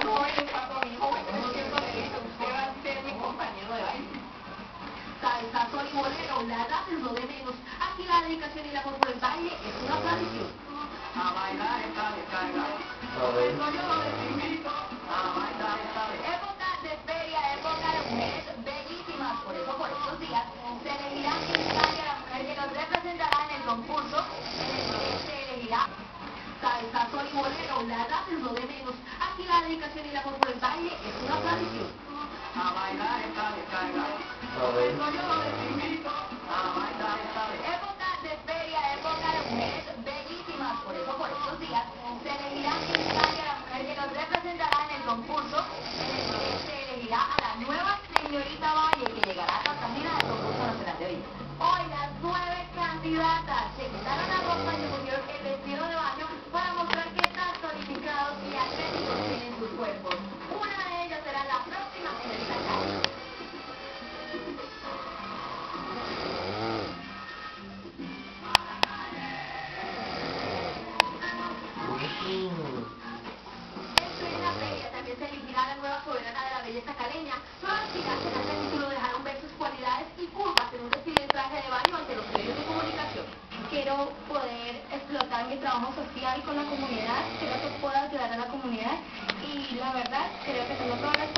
joven está conmigo, bueno, no siento que usted va a ser mi compañero de baile. Salsa, sol y bolero, la edad es lo de menos. Aquí la dedicación y el amor por el baile es una tradición. A bailar esta descarga. Eso yo les invito. A bailar esta descarga. Época de feria, época de mujeres bellísimas. Por eso, por estos días, se elegirá en Italia la mujer que nos representará en el concurso en el que se elegirá. Salsa, sol y bolero, la edad es lo de menos. Aquí la dedicación y el amor por el baile es una tradición. A bailar esta descarga. Eso yo les invito. A bailar esta descarga. Época de feria, época de mujeres bellísimas. Por eso, por estos días, se elegirá en Italia la mujer que nos representará en el concurso en el que se elegirá a la nueva señorita Valle que llegará a Cartagena del concurso nacional de belleza. Hoy las 9 candidatas se quitaron la ropa y se pusieron el vestido de baño para mostrar qué tan tonificados y atléticos tienen sus cuerpos. Una de ellas será la próxima señorita Cali. En la feria también se elegirá la nueva soberana de la belleza caleña. Todas las chicas que ganen el título dejarán ver sus cualidades y curvas en un desfile de traje de baño ante los medios de comunicación. Quiero poder explotar mi trabajo social con la comunidad, quiero que pueda ayudar a la comunidad y la verdad creo que tengo todas las